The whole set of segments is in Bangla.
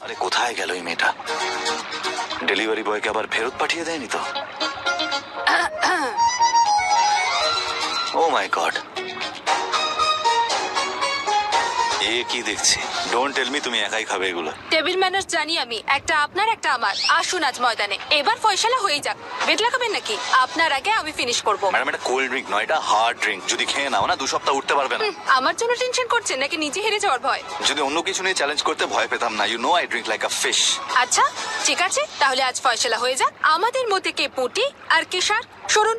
আরে কোথায় গেল এই মেয়েটা? ডেলিভারি বয়কে আবার ফেরত পাঠিয়ে দেয়নি তো? ও মাই গড, এ কি দেখছি? ডোন্ট টেল মি তুমি একাই খাবে এগুলো। টেবিল ম্যানার্স জানি আমি, একটা আপনার একটা আমার। আসুন আজ ময়দানে, এবার ফয়সালা হয়ে যাক। বেট লাগাবেন নাকি? আপনার আগে আমি ফিনিশ করব। ম্যাডাম এটা কোল্ড ড্রিঙ্ক নয়, এটা হার্ড ড্রিঙ্ক। যদি খেয়ে নাও না 2 সপ্তাহ উঠতে পারবে না। আমার জন্য টেনশন করছেন নাকি নিজে হেরে যাওয়ার ভয়? যদি অন্য কিছু নিয়ে চ্যালেঞ্জ করতে ভয় পেতাম না। You know I drink like a fish. আচ্ছা ঠিক আছে, তাহলে আজ ফয়সালা হয়ে যাক। আমাদের মধ্যে কে পুঁটি আর কে সার? সরুন।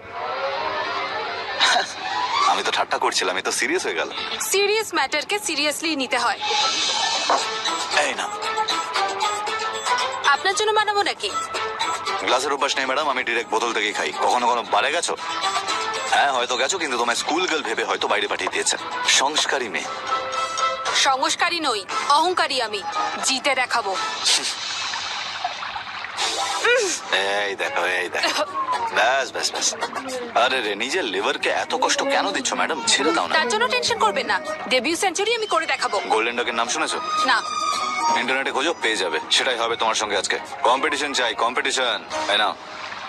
আমি তো ঠাট্টা করছিলাম, এ তো সিরিয়াস হয়ে গেল। সিরিয়াস ম্যাটারকে সিরিয়াসলি নিতে হয়। এই না, আপনার জন্য বানাবো নাকি? গ্লাসের অভ্যাস নেই ম্যাডাম, আমি ডিরেক্ট বোতল থেকেই খাই। কখনো কোনো বারে গেছো? হ্যাঁ হয়তো গেছো, কিন্তু তোমার স্কুল গার্ল ভেবে হয়তো বাইরে পাঠিয়ে দিয়েছে। সংস্কারী মেয়ে। সংস্কারী নই, অহংকারী আমি। জিতে দেখাবো। এই দেখো, এই দেখো, ব্যাস ব্যাস ব্যাস। আরে রে, নিজের লিভারকে এত কষ্ট কেন দিচ্ছ ম্যাডাম? ছেড়ে দাও না। তার জন্য টেনশন করবেন না, ডেবিউ সেঞ্চুরি আমি করে দেখাবো। গোল্ডেন ডকের নাম শুনেছো? না। ইন্টারনেটে খোঁজো, পেয়ে যাবে। সেটাই হবে তোমার সঙ্গে আজকে। কম্পিটিশন চাই, কম্পিটিশন। তাই না?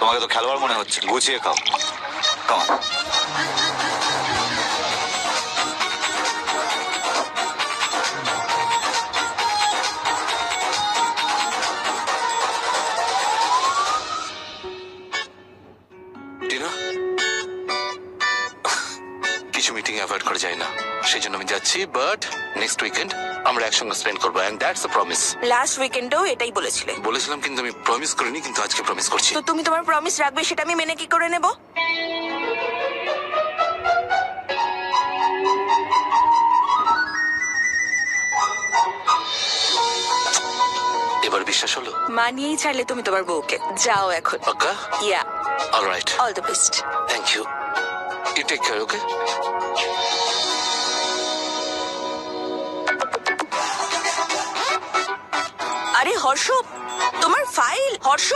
তোমাকে তো খেলোয়াড় মনে হচ্ছে, গুছিয়ে খাও। Come on. টিনা, কিছু মিটিং অ্যাভয়েড করা যায় না, সেই জন্য আমি যাচ্ছি। বাট নেক্সট উইকেন্ড আমরা একসঙ্গে স্পেন্ড করবো, and that's a promise. Last উইকেন্ডেও এটাই বলেছিলে। বলেছিলাম, কিন্তু আমি প্রমিস করিনি, কিন্তু আজকে প্রমিস করছি। তো তুমি তোমার প্রমিস রাখবে, সেটা আমি মেনে কি করে নেব? এবার বিশ্বাস হলো? মানিয়েই ছাড়লে তুমি তোমার বউকে। যাও এখন। পাক্কা? Yeah, alright, all the best. Thank you. You take care, okay? আরে হর্ষ, তোমার ফাইল। হর্ষ,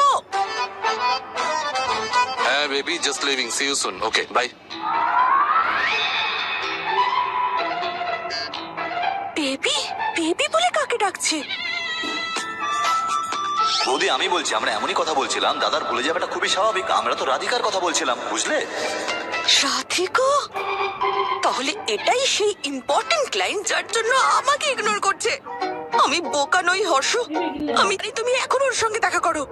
হ্যাঁ baby, just leaving, see you soon, okay bye. Baby? Baby বলে কাকে ডাকছে? বৌদি আমি বলছি, আমরা এমনই কথা বলছিলাম। দাদার ভুলে যাওয়াটা খুবই স্বাভাবিক। আমরা তো রাধিকার কথা বলছিলাম, বুঝলে? রাধিকা? তাহলে এটাই সেই ইম্পর্টেন্ট ক্লায়েন্ট যার জন্য আমাকে ইগনোর করছে। আমি বোকা নই হর্ষ। তুমি এখন ওর সঙ্গে দেখা করো।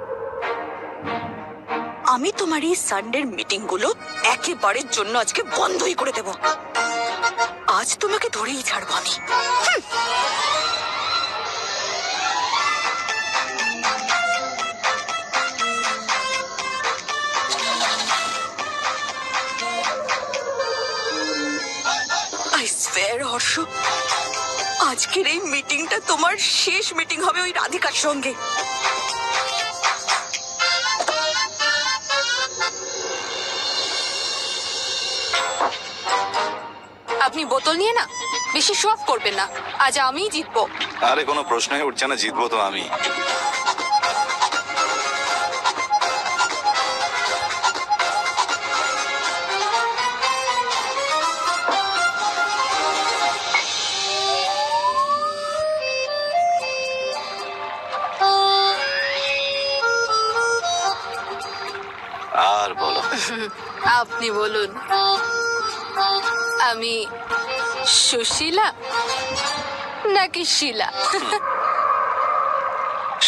আমি তোমার এই সানডের মিটিং গুলো একেবারের জন্য আজকে বন্ধই করে দেব। আজ তোমাকে ধরেই ছাড়বো আমি। আই স্বেয়ার হর্ষ, আজকের এই মিটিংটা তোমার শেষ মিটিং হবে ওই রাধিকার সঙ্গে। আপনি বোতল নিয়ে না বেশি শো অফ করবেন না, আজ আমিই জিতবো। আরে কোনো প্রশ্নই উঠছে না, জিতবো তো আমি। আর বলো। আপনি বলুন। আমি সুশীলা নাকি শিলা?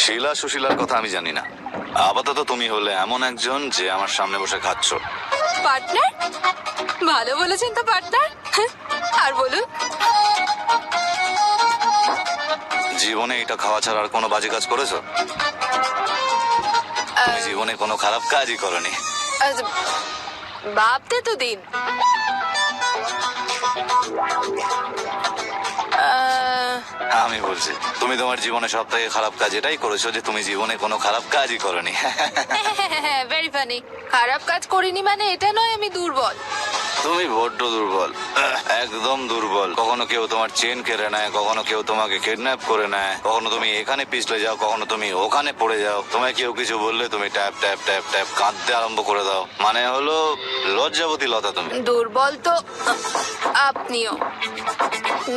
শিলা সুশীলার কথা আমি জানি না। আপাতত তুমি হলে এমন একজন যে আমার সামনে বসে খাচ্ছ। পার্টনার? ভালো বলেছেন তো পার্টনার। আর বলুন। জীবনে এটা খাওয়া ছাড়া আর কোনো বাজে কাজ করেছো? তুমি জীবনে কোনো খারাপ কাজই করনি। ভাবতে তো দিন। আমি বলছি, তুমি তোমার জীবনে সব থেকে খারাপ কাজ এটাই করেছো যে তুমি জীবনে কোনো খারাপ কাজই করনি। Very funny. খারাপ কাজ করিনি মানে এটা নয় আমি দুর্বল। তুমি বড্ড দুর্বল, একদম দুর্বল। কখনো কেউ তোমার চেন কেড়ে নেয়, কখনো কেউ তোমাকে কিডন্যাপ করে নেয়, কখনো তুমি এখানে পিছলে যাও, কখনো তুমি ওখানে পড়ে যাও। তোমায় কেউ কিছু বললে তুমি ট্যাপ ট্যাপ ট্যাপ ট্যাপ কাঁদতে আরম্ভ করে দাও। মানে হলো লজ্জাবতী লতা তুমি। দুর্বল তো আপনিও।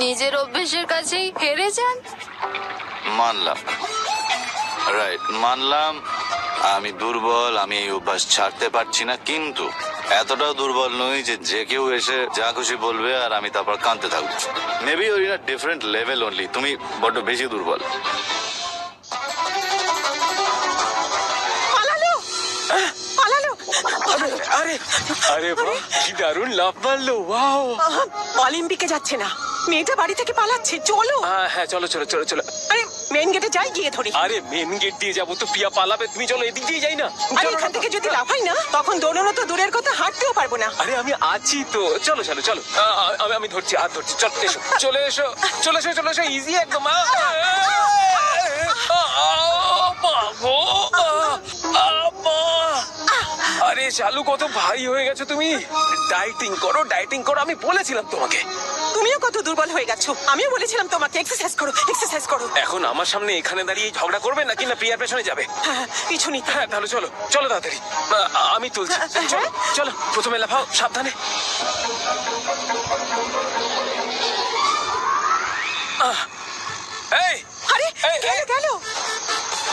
নিজের অভ্যেসের কাছেই হেরে যান। মানলাম, রাইট, মানলাম আমি দুর্বল, আমি এই অভ্যাস ছাড়তে পারছি না, কিন্তু এতটাও দুর্বল নই যে যে কেউ এসে যা খুশি বলবে আর আমি তারপর কাঁদতে থাকবো। Maybe or in different level only, তুমি বড্ড বেশি দুর্বল। পালালো পালালো। আরে আরে বাহ, কি দারুণ লাভ মারলো, ওয়াও। অলিম্পিকে যাচ্ছে না, মেয়েটা বাড়ি থেকে পালাচ্ছে, চলো। হ্যাঁ চলো চলো চলো চলো। আরে মেন গেটে যাই, গিয়ে ধরি। আরে মেন গেট দিয়ে যাবো তো প্রিয়া পালাবে, তুমি চলো এদিক দিয়ে যাই না। আরে চলো এখান না। থেকে যদি লাফাই না, তখন দৌড়ানো তো দূরের কথা, হাঁটতেও পারবো না। আরে আমি আছি তো, চলো চলো চলো। আমি ধরছি, হাত ধরছি, চলো এসো, চলে এসো চলে এসো চলে এসো, ইজি একদম। বাবু, আরে চালু কত ভারী হয়ে গেছো তুমি। ডাইটিং করো ডাইটিং করো, আমি বলেছিলাম তোমাকে। তুমিও কত দুর্বল হয়ে গেছো, আমিও বলেছিলাম তোমাকে এক্সারসাইজ করো এক্সারসাইজ করো। এখন আমার সামনে এখানে দাঁড়িয়ে ঝগড়া করবে নাকি না প্রিয়ার পেছনে যাবে? হ্যাঁ, পিছু নিতে। হ্যাঁ তাহলে চলো চলো তাড়াতাড়ি, আমি তুলছি। চলো চলো, প্রথমে লাফাও, সাবধানে। এই আরে এই, গেল এই। গেল।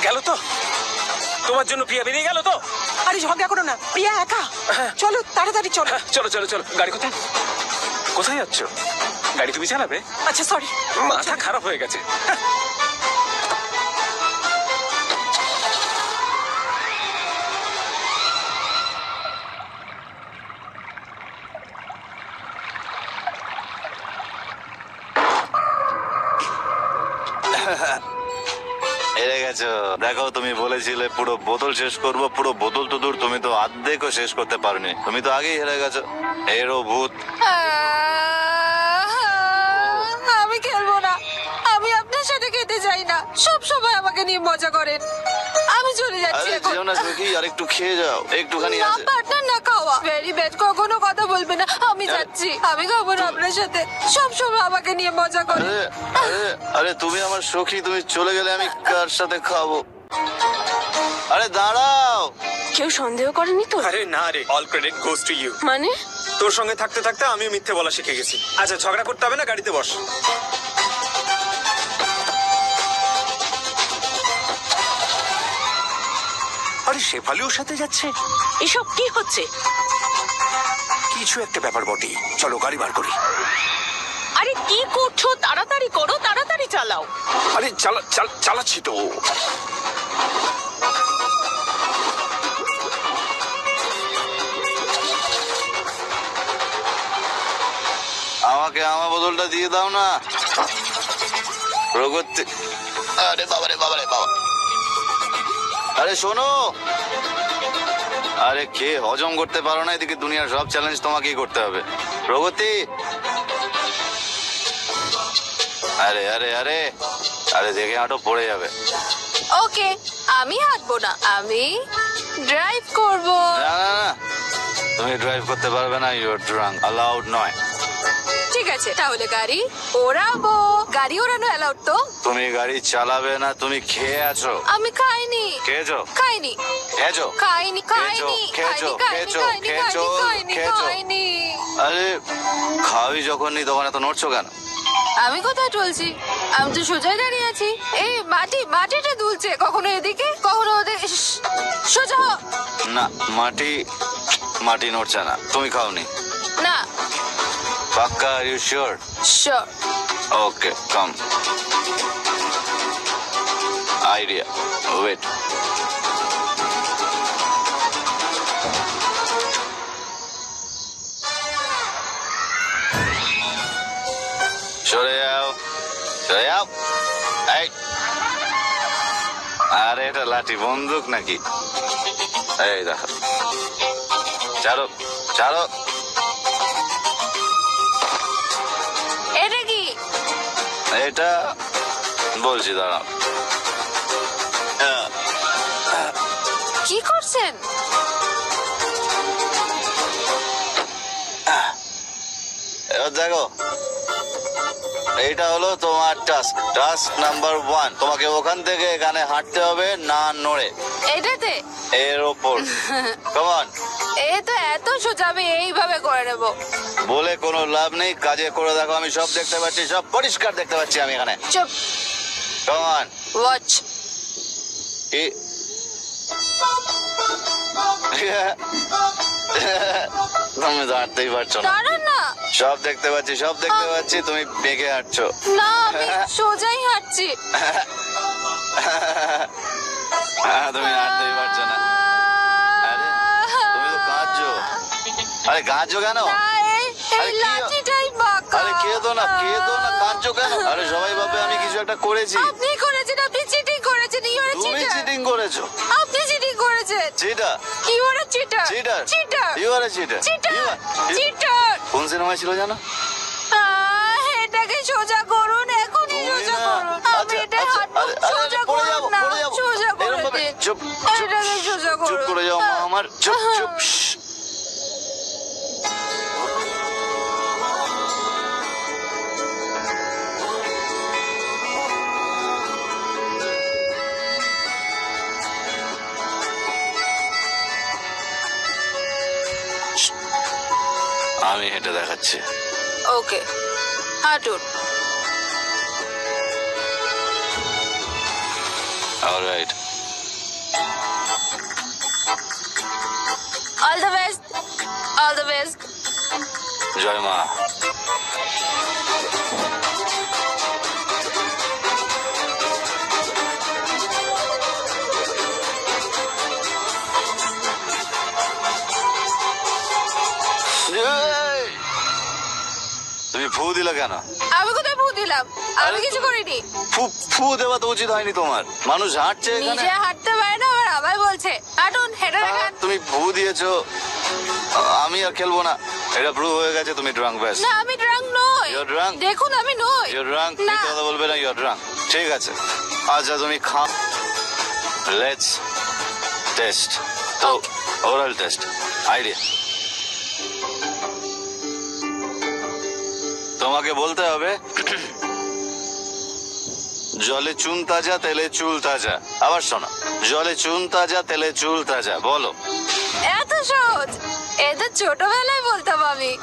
গেল তো, তোমার জন্য প্রিয়া বেরিয়ে গেল তো। আরে ঝগড়া করো না, প্রিয়া একা। চলো তাড়াতাড়ি চলো। হ্যাঁ, চলো চলো চলো। গাড়ি কোথায় কোথায় যাচ্ছ? গাড়ি তুমি চালাবে? আচ্ছা সরি। মাথা খারাপ হয়ে গেছে। হেরে গেছো। দেখো, তুমি বলেছিলে পুরো বোতল শেষ করবো, পুরো বোতল তো দূর, তুমি তো অর্ধেকও শেষ করতে পারোনি, তুমি তো আগেই হেরে গেছো। এরও ভূত। আমি খেলবো না, আমি আপনার সাথে খেতে চাই না, সব সময় আমাকে নিয়ে মজা করেন। আমি চলে যাচ্ছি আরে এখন। যেও না সুখী, আর একটু খেয়ে যাও, একটুখানি না আছে। পার্টনার, না খাওয়া, ভেরি ব্যাড। কখনো কথা বলবে না, আমি যাচ্ছি। আমি খাবো না আপনার সাথে, সব সময় আমাকে নিয়ে মজা করে। আরে আরে আরে, তুমি আমার সখী, তুমি চলে গেলে আমি কার সাথে খাবো? আরে দাঁড়াও। কেউ সন্দেহ করেনি তো? আরে না রে, all credit goes to you. মানে তোর সঙ্গে থাকতে থাকতে আমিও মিথ্যে বলা শিখে গেছি। আচ্ছা, ঝগড়া করতে হবে না, গাড়িতে বস। আরে শেফালি ওর সাথে যাচ্ছে, এসব কি হচ্ছে? কিছু একটা ব্যাপার বটে। চলো গাড়ি বার করি। আরে কি করছো? তাড়াতাড়ি করো, তাড়াতাড়ি চালাও। আরে চালাচ্ছি তো। আমাকে আমার বোতলটা দিয়ে দাও না। প্রগতি। আরে বাবারে বাবারে বাবা। আরে শোনো, আরে খেয়ে হজম করতে পারো না, এদিকে দুনিয়ার সব চ্যালেঞ্জ তোমাকেই করতে হবে। প্রগতি। আরে আরে আরে আরে, দেখে হাঁটো, পড়ে যাবে। ওকে, আমি হাঁটবো না, আমি ড্রাইভ করব। না না না, তুমি ড্রাইভ করতে পারবে না, ইউ আর ড্রাঙ্ক, অ্যালাউড নয়। ঠিক আছে, তাহলে গাড়ি ওড়াবো। গাড়ি ওড়ানো অ্যালাউড তো? তুমি গাড়ি চালাবে না, তুমি খেয়ে আছো। আমি খাইনি। খেয়েছো? খাইনি খেয়েছো? খাইনি খাইনি খেয়েছো, খাইনি খেয়েছো, খাইনি খেয়েছো, খাইনি খেয়েছো। খাইনি। আরে খাওয়াই যখন নি, তখন এত নড়ছো কেন? আমি কোথায় চলছি? আমি তো সোজাই দাঁড়িয়ে আছি। এই মাটিটা দুলছে, কখনো এদিকে কখনো ওদিকে। সোজা হ। না, মাটি নড়ছে না। তুমি খাওনি? না। পাক্কা? Are you sure? Sure. Okay, come. Idea, wait. সরে যাও, সরে যাও। এই, আরে এটা লাঠি, বন্দুক নাকি? এই দেখো, ছাড়ো ছাড়ো। এটা কি? এটা বলছি, দাঁড়াও। কি করছেন? এবার দেখো, এইটা হলো তোমার টাস্ক নাম্বার 1। তোমাকে ওখান থেকে এখানে হাঁটতে হবে, না নড়ে, এটাতে? এর ওপর। কমান। এ তো এত সোজা, আমি এইভাবে করে নেবো। বলে কোনো লাভ নেই, কাজে করে দেখো। আমি সব দেখতে পাচ্ছি, সব পরিষ্কার দেখতে পাচ্ছি আমি এখানে। চুপ। কমান। ওয়াচ। কি তুমি তো হাঁটতেই পারছো না। দাঁড়ান না। সব দেখতে পাচ্ছি তুমি বেঁকে হাঁটছো। না, আমি সোজাই হাঁটছি। তুমি হাঁটতেই পারছো না। আরে তুমি তো কাঁদছো। আরে কাঁদছো কেন? না, এই আরে কি- লাঠিটাই বাঁকা। আরে কেঁদো না কাঁদছো কেন? আরে সবাই ভাবে আমি কিছু একটা করেছি। আপনি করেছেন, আপনি চিটিং করেছেন। ইউ আর তুমি চিটার। চিটিং করেছো। আপনি চিটিং করেছেন। Cheater you are cheater. Cheater cheater. You are cheater cheater. Cheater. কোন সিনেমায় ছিল জানো? এটাকে সোজা করুন, এখনই তুমি সোজা না। করুন। আমি আচ্ছা, এটা আচ্ছা, হাঁটবো। আরে, আরে, সোজা পড়ে করুন যাবো, না। পড়ে যাবো। সোজা করে এরম ভাবে দিন। চুপ, এটাকে সোজা করুন। চুপ করে যাও মা আমার। চুপ চুপ শ্। আমি হেঁটে দেখাচ্ছি। ওকে, হাঁটুন। Alright. All the best, all the best. জয় মা। এই! তুমি ফু দিলে কেন? আমি কোথায় ভূত দিলাম? আমি আরে কিছু তুমি- করিনি। ফু দেওয়া তো উচিত হয়নি তোমার। মানুষ হাঁটছে এখানে। নিজে হাঁটতে পারে না, আবার আমায় বলছে হাঁটুন, হেঁটে দেখান। তুমি ফু দিয়েছো। আমি আর খেলবো না। এটা প্রুভ হয়ে গেছে তুমি ড্রাঙ্ক ব্যাস। না, আমি ড্রাঙ্ক নই। You're drunk? দেখুন, আমি নই। You're drunk. না। মিথ্যে কথা বলবে না। You're drunk. ঠিক আছে, আচ্ছা তুমি খাও। Let's test. তো ওরাল টেস্ট আইডিয়া। তোমাকে বলতে হবে জলে চুন তাজা তেলে চুল তাজা। আবার শোনো, জলে চুন তাজা তেলে চুল তাজা। বলো। এত সহজ? এটা ছোটবেলায় বলতাম আমি।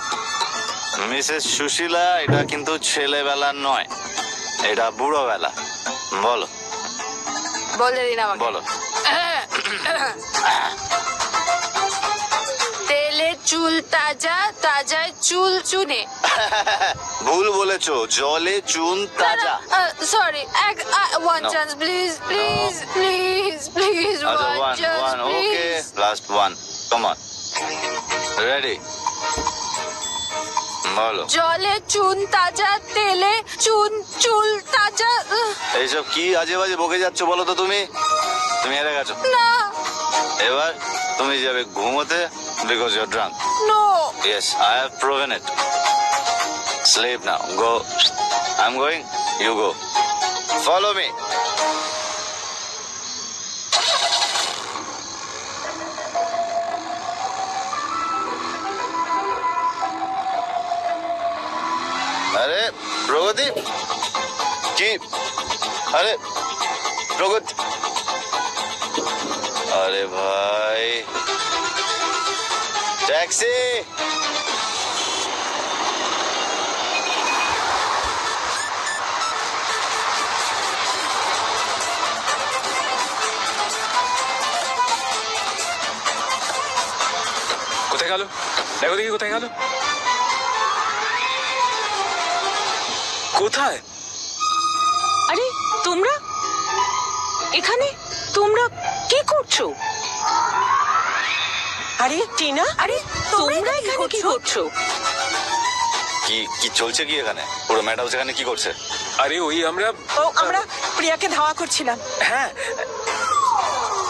মিসেস সুশীলা, এটা কিন্তু ছেলেবেলা নয়, এটা বুড়োবেলা। বলো বলে দিন আমাকে। বলো। তেলে চুল তাজা, তাজায় চুল চুনে। ভুল বলেছো, জলে চুন তাজা। Sorry, one No. Chance please, please, please, please, আচ্ছা one one chance one okay, please. Last one, come on, ready, বলো। জলে চুন তাজা, তেলে চুল তাজা। এইসব কি আজে বাজে বকে যাচ্ছ বলো তো? তুমি হেরে গেছো। না, এবার তুমি যাবে ঘুমোতে, because you're drunk. No. Yes, I have proven it. Sleep now. Go. I'm going. You go. Follow me. আরে প্রগতি, কি? আরে প্রগতি, আরে ভাই, ট্যাক্সি। কোথায় গেল? দেখো দেখি কোথায় গেল। কোথায়? আরে তোমরা এখানে, তোমরা কি করছো? আরে টিনা, আরে তোমরা এখানে কি করছো? কি কি চলছে কি এখানে? পুরো ম্যাডাম সেখানে কি করছে? আরে ওই আমরা ও আমরা প্রিয়াকে ধাওয়া করছিলাম। হ্যাঁ,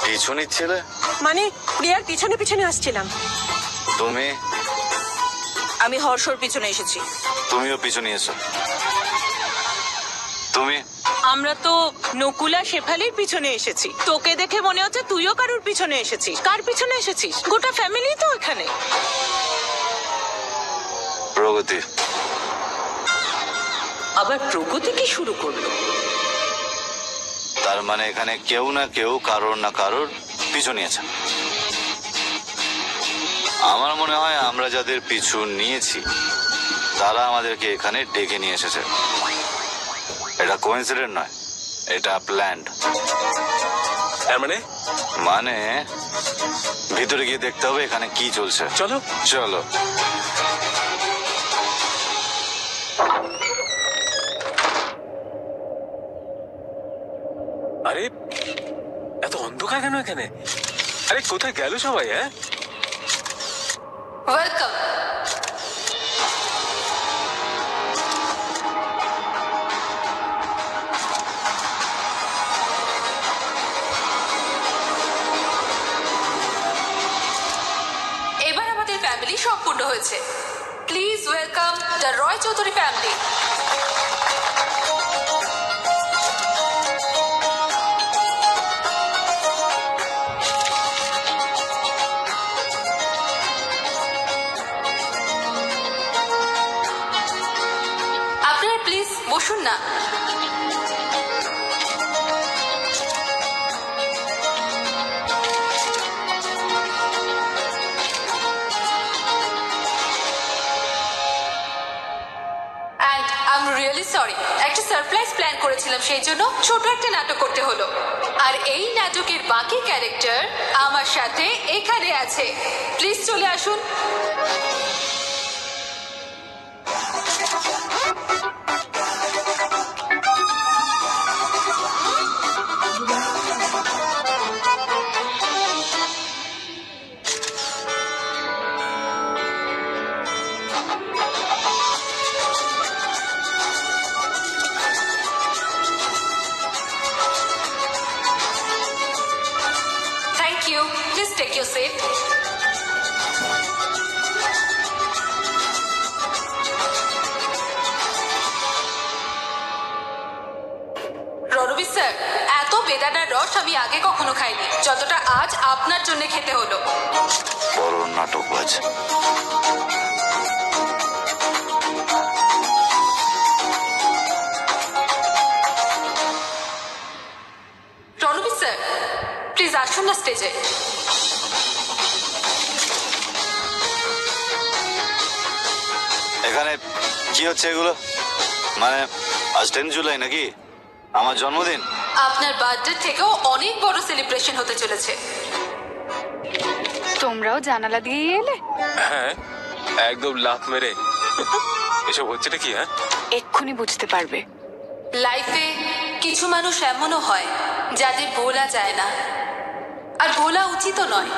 পিছু নিচ্ছিলে? মানে প্রিয়ার পিছনে পিছনে আসছিলাম। তুমি আমি হর্ষর পিছনে এসেছি। তুমিও পিছু নিয়েছো। তুমি আমরা তো নকুলা শেফালির পিছনে এসেছি। তোকে দেখে মনে হচ্ছে তুইও কারুর পিছনে এসেছিস। কার পিছনে এসেছিস? গোটা ফ্যামিলি তো এখানে। প্রগতি, আবার প্রগতি কি শুরু করলো? তার মানে এখানে কেউ না কেউ কারোর না কারোর পিছু নিয়েছে। আমার মনে হয় আমরা যাদের পিছু নিয়েছি তারা আমাদেরকে এখানে ডেকে নিয়ে এসেছে। এটা কোইন্সিডেন্ট নয়, এটা প্ল্যান্ড। তার মানে মানে ভিতরে গিয়ে দেখতে হবে এখানে কি চলছে। চলো। চলো। আরে এত অন্ধকার কেন এখানে? আরে কোথায় গেল সবাই? হ্যাঁ, ওয়েলকাম। এবার আমাদের ফ্যামিলি সম্পূর্ণ হয়েছে। Please welcome the Roy Chowdhury family. আপনারা প্লিজ বসুন না। And I'm really sorry, একটা সারপ্রাইজ প্ল্যান করেছিলাম, সেই জন্য ছোট একটা নাটক করতে হলো। আর এই নাটকের বাকি ক্যারেক্টার আমার সাথে এখানে আছে। প্লিজ চলে আসুন। Thank you. Please take your seat. Ranbir sir, এত বেদানার রস আমি আগে কখনো খাইনি, যতটা আজ আপনার জন্য খেতে হলো। বড় নাটকবাজ। রণবীর স্যার, প্লিজ আসুন না স্টেজে। এখানে কি হচ্ছে এগুলো? মানে আজ 10 জুলাই নাকি? আমার জন্মদিন? আপনার বার্থডে থেকেও অনেক বড় সেলিব্রেশন হতে চলেছে। তোমরাও জানালা দিয়ে এলে? হ্যাঁ, একদম লাফ মেরে। এসব হচ্ছেটা কি? হ্যাঁ, এক্ষুনি বুঝতে পারবে। লাইফে কিছু মানুষ এমনও হয় যাদের ভোলা যায় না, আর ভোলা উচিতও নয়।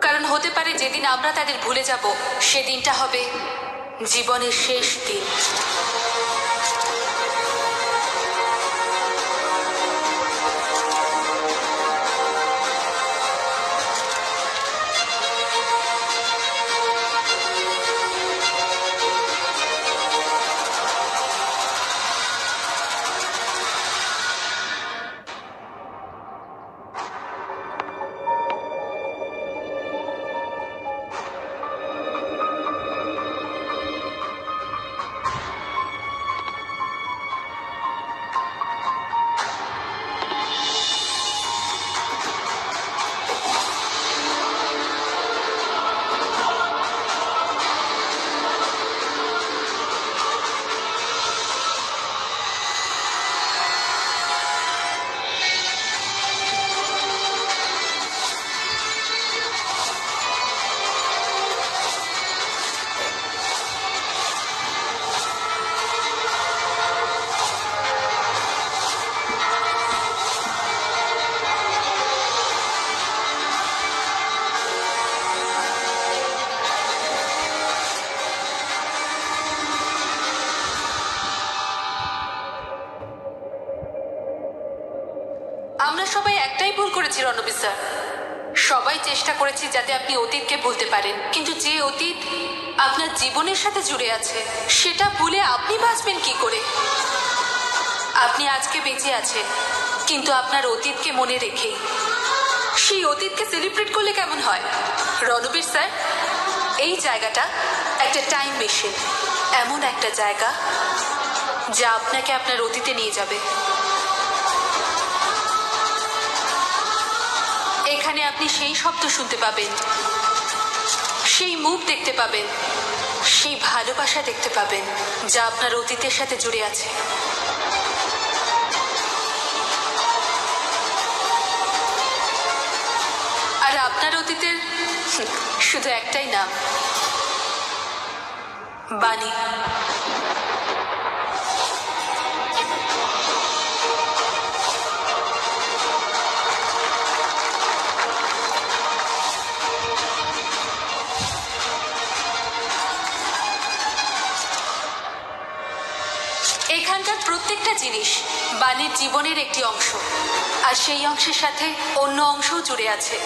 কারণ হতে পারে যেদিন আমরা তাদের ভুলে যাব সেদিনটা হবে জীবনের শেষ দিন। আমরা সবাই একটাই ভুল করেছি রণবীর স্যার। সবাই চেষ্টা করেছি যাতে আপনি অতীতকে ভুলতে পারেন, কিন্তু যে অতীত আপনার জীবনের সাথে জুড়ে আছে সেটা ভুলে আপনি বাঁচবেন কি করে? আপনি আজকে বেঁচে আছেন, কিন্তু আপনার অতীতকে মনে রেখেই। সেই অতীতকে সেলিব্রেট করলে কেমন হয়? রণবীর স্যার, এই জায়গাটা একটা টাইম মেশিন, এমন একটা জায়গা যা আপনাকে আপনার অতীতে নিয়ে যাবে। এখানে আপনি সেই শব্দ শুনতে পাবেন, সেই মুখ দেখতে পাবেন, সেই ভালোবাসা দেখতে পাবেন যা আপনার অতীতের সাথে জুড়ে আছে। শুধু একটাই নাম, বাণী। এখানকার প্রত্যেকটা জিনিস বাণীর জীবনের একটি অংশ, আর সেই অংশের সাথে অন্য অংশও জুড়ে আছে।